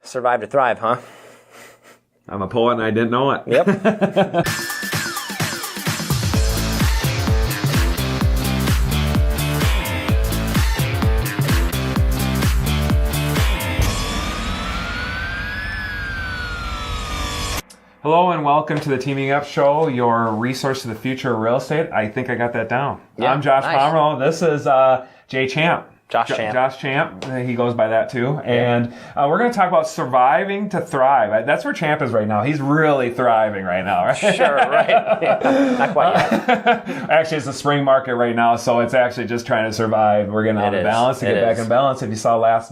Survive to thrive, huh? I'm a poet and I didn't know it. Yep. Hello and welcome to the Teaming Up Show, your resource to the future of real estate. I think I got that down. Yeah, I'm Josh nice. Pomeroy. This is Jay Champ. Josh Champ. Josh Champ. He goes by that too. And we're going to talk about surviving to thrive. That's where Champ is right now. He's really thriving right now, right? Sure, right. Yeah, not quite yet. Actually, it's the spring market right now, so it's actually just trying to survive. We're getting out of balance to get back in balance. If you saw last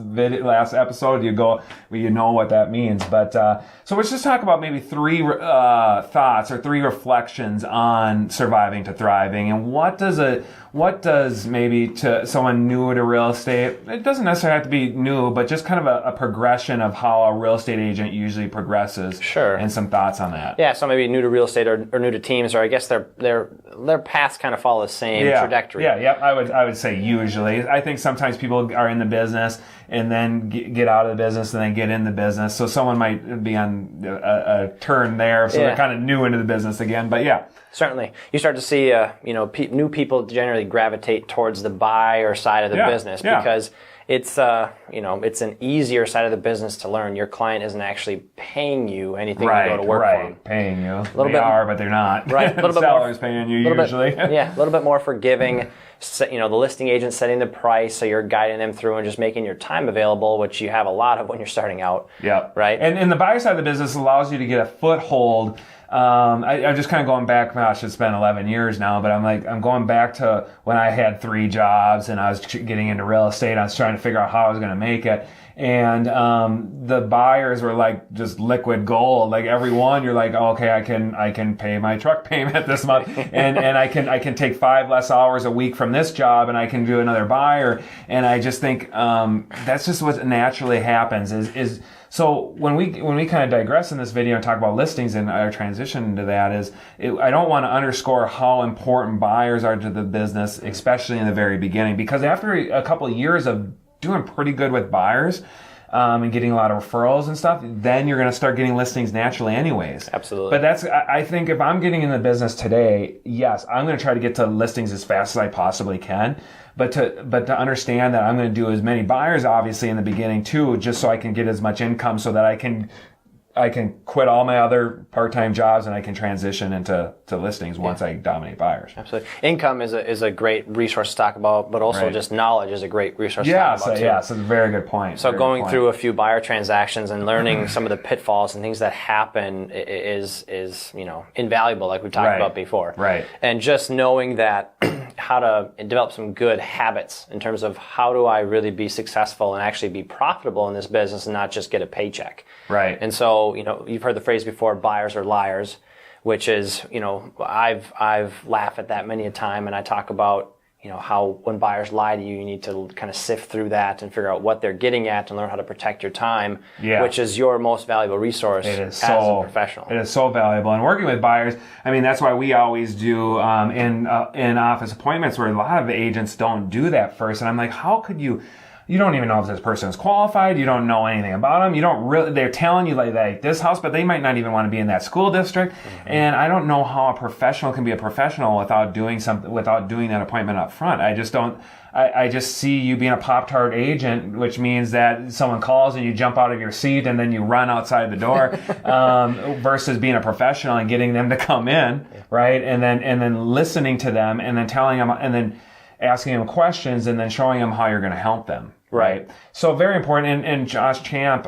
episode, you know what that means. But so let's just talk about maybe three thoughts or three reflections on surviving to thriving, and what does maybe to someone new to real estate, it doesn't necessarily have to be new, but just kind of a progression of how a real estate agent usually progresses. Sure. And some thoughts on that. Yeah, so maybe new to real estate or new to teams, or I guess their paths kind of follow the same trajectory. Yeah, I would say usually. I think sometimes people are in the business and then get out of the business and then get in the business. So someone might be on a turn there, so they're kind of new into the business again. But yeah. Certainly. You start to see, new people generally gravitate towards the buyer side of the business because it's, it's an easier side of the business to learn. Your client isn't actually paying you anything to go to work for them. Paying you. They are, but they're not. Right. A little bit seller's paying you usually. A little bit more forgiving. The listing agent setting the price, so you're guiding them through and just making your time available, which you have a lot of when you're starting out. Yeah. Right. And the buyer side of the business allows you to get a foothold. I'm just kind of going back, gosh, it's been 11 years now, but I'm going back to when I had 3 jobs and I was getting into real estate. I was trying to figure out how I was going to make it. And the buyers were like just liquid gold. Like every one, you're like, oh, okay, I can pay my truck payment this month, and I can take 5 less hours a week from this job, and I can do another buyer. And I just think that's just what naturally happens. Is so when we kind of digress in this video and talk about listings and our transition into that I don't want to underscore how important buyers are to the business, especially in the very beginning, because after a couple of years of doing pretty good with buyers and getting a lot of referrals and stuff, then you're going to start getting listings naturally anyways. Absolutely. But I think if I'm getting in the business today, yes, I'm going to try to get to listings as fast as I possibly can. But to understand that I'm going to do as many buyers, obviously, in the beginning too, just so I can get as much income so that I can quit all my other part-time jobs and I can transition into listings once I dominate buyers. Absolutely. Income is a great resource to talk about, but also just knowledge is a great resource to talk about too. Yeah, so it's a very good point. So going through a few buyer transactions and learning some of the pitfalls and things that happen is invaluable, like we've talked about before. Right. And just knowing that how to develop some good habits in terms of how do I really be successful and actually be profitable in this business and not just get a paycheck. Right. And so, you've heard the phrase before, buyers are liars, which is, I've laughed at that many a time, and I talk about, how when buyers lie to you, you need to kind of sift through that and figure out what they're getting at and learn how to protect your time, which is your most valuable resource as a professional. It is so valuable. And working with buyers, that's why we always do in office appointments where a lot of agents don't do that first. And I'm like, how could you don't even know if this person is qualified. You don't know anything about them. They're telling you like this house, but they might not even want to be in that school district. Mm-hmm. And I don't know how a professional can be a professional without doing that appointment up front. I just don't. I just see you being a Pop-Tart agent, which means that someone calls and you jump out of your seat and then you run outside the door, versus being a professional and getting them to come in, right? And then listening to them and then telling them and then asking them questions and then showing them how you're going to help them. Right. So very important. And Josh Champ,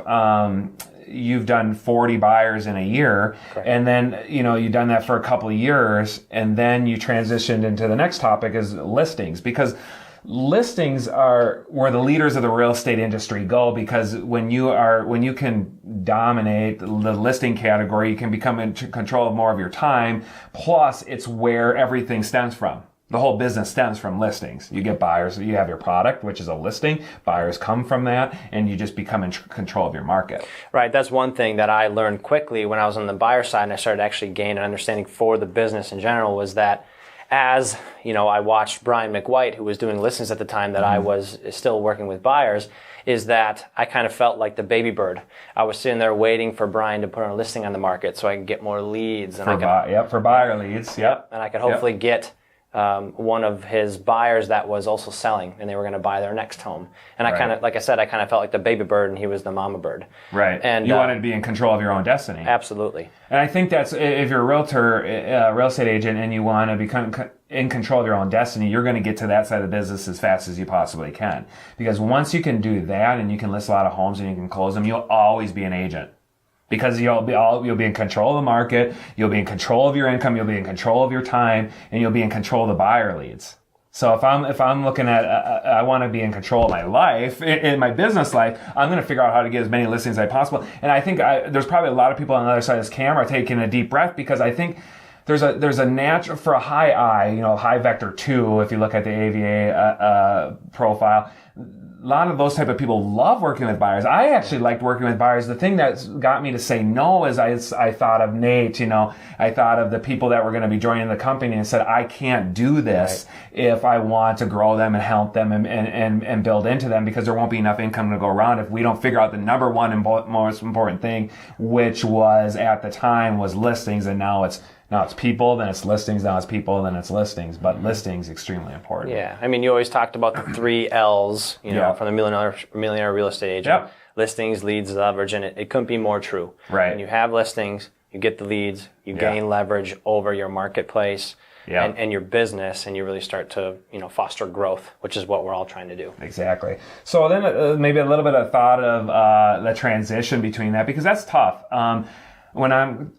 you've done 40 buyers in a year. Correct. And then, you've done that for a couple of years, and then you transitioned into the next topic is listings, because listings are where the leaders of the real estate industry go, because when you can dominate the listing category, you can become in control of more of your time. Plus, it's where everything stems from. The whole business stems from listings. You get buyers, you have your product, which is a listing. Buyers come from that, and you just become in control of your market. Right. That's one thing that I learned quickly when I was on the buyer side, and I started to actually gain an understanding for the business in general, was that as, I watched Brian McWhite, who was doing listings at the time that I was still working with buyers, is that I kind of felt like the baby bird. I was sitting there waiting for Brian to put a listing on the market so I could get more leads. And For buyer leads. Yep. And I could hopefully get one of his buyers that was also selling, and they were going to buy their next home. And I kind of, like I said, I kind of felt like the baby bird, and he was the mama bird. Right. And you wanted to be in control of your own destiny. Absolutely. And I think that's, if you're a realtor, real estate agent, and you want to become in control of your own destiny, you're going to get to that side of the business as fast as you possibly can. Because once you can do that, and you can list a lot of homes and you can close them, you'll always be an agent. Because you'll be in control of the market, you'll be in control of your income, you'll be in control of your time, and you'll be in control of the buyer leads. So if I'm looking at, I want to be in control of my life, in my business life, I'm going to figure out how to get as many listings as possible. And I think there's probably a lot of people on the other side of this camera taking a deep breath, because I think there's a natural, for a high I, high vector 2, if you look at the AVA profile, a lot of those type of people love working with buyers. I actually liked working with buyers. The thing that got me to say no is I thought of Nate, I thought of the people that were going to be joining the company and said, I can't do this if I want to grow them and help them and build into them, because there won't be enough income to go around if we don't figure out the number one and most important thing, which was at the time was listings, and now it's people, then it's listings, now it's people, then it's listings. But listings extremely important. Yeah, I mean, you always talked about the 3 L's, from the millionaire real estate agent. Yep. Listings, leads, leverage, and it couldn't be more true. Right. When you have listings, you get the leads, you gain leverage over your marketplace and your business, and you really start to foster growth, which is what we're all trying to do. Exactly. So then maybe a little bit of thought of the transition between that, because that's tough. When I'm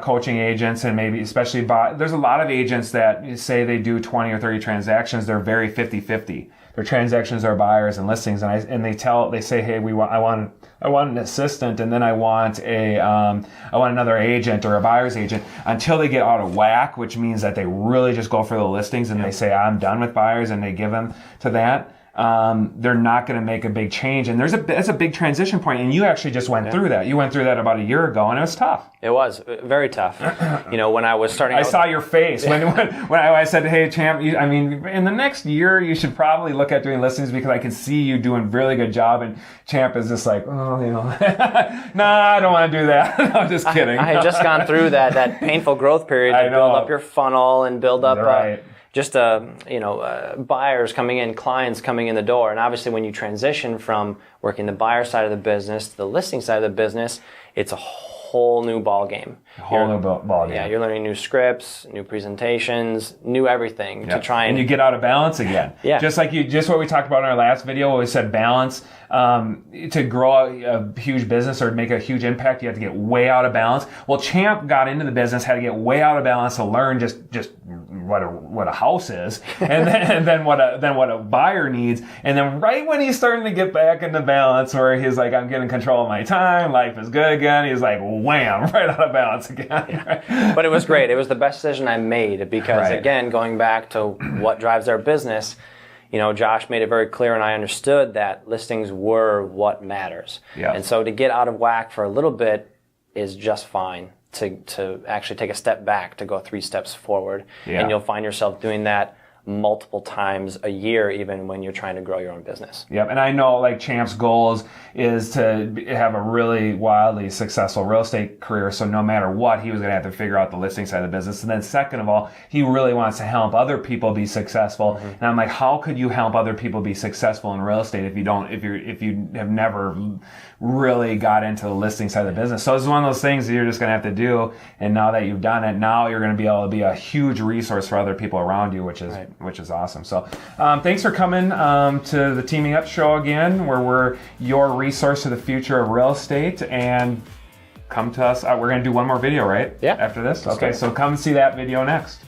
coaching agents, and maybe especially there's a lot of agents that say they do 20 or 30 transactions. They're very 50-50. Their transactions are buyers and listings, and they say, hey, I want an assistant, and then I want another agent or a buyer's agent, until they get out of whack, which means that they really just go for the listings, and they say, I'm done with buyers, and they give them to that. They're not going to make a big change, and it's a big transition point. And you actually just went through that. You went through that about a year ago, and it was tough. It was very tough. When I was starting, I saw your face when I said, "Hey, champ, in the next year, you should probably look at doing listings, because I can see you doing a really good job." And champ is just like, "Oh, nah, I don't want to do that." No, I'm just kidding. I had just gone through that painful growth period to build up your funnel and build up. Buyers coming in, clients coming in the door. And obviously when you transition from working the buyer side of the business to the listing side of the business, it's a whole new ball game. Yeah, you're learning new scripts, new presentations, new everything to try and you get out of balance again. Yeah. Just what we talked about in our last video, where we said balance. To grow a huge business or make a huge impact, you have to get way out of balance. Well, Champ got into the business, had to get way out of balance to learn just what a house is, and then what a buyer needs. And then right when he's starting to get back into balance, where he's like, I'm getting control of my time, life is good again, he's like, wham, right out of balance again. Yeah. But it was great. It was the best decision I made, because again, going back to what drives our business, Josh made it very clear, and I understood that listings were what matters. Yeah. And so to get out of whack for a little bit is just fine. To actually take a step back, to go 3 steps forward. Yeah. And you'll find yourself doing that multiple times a year, even when you're trying to grow your own business. Yep, and I know like Champ's goals is to have a really wildly successful real estate career, so no matter what, he was going to have to figure out the listing side of the business. And then second of all, he really wants to help other people be successful. Mm-hmm. And I'm like, how could you help other people be successful in real estate if you have never really got into the listing side of the business? So it's one of those things that you're just going to have to do, and now that you've done it, now you're going to be able to be a huge resource for other people around you, which is awesome. So thanks for coming to the Teaming Up show again, where we're your resource to the future of real estate. And come to us. We're going to do one more video, right? Yeah. After this? Okay, so come see that video next.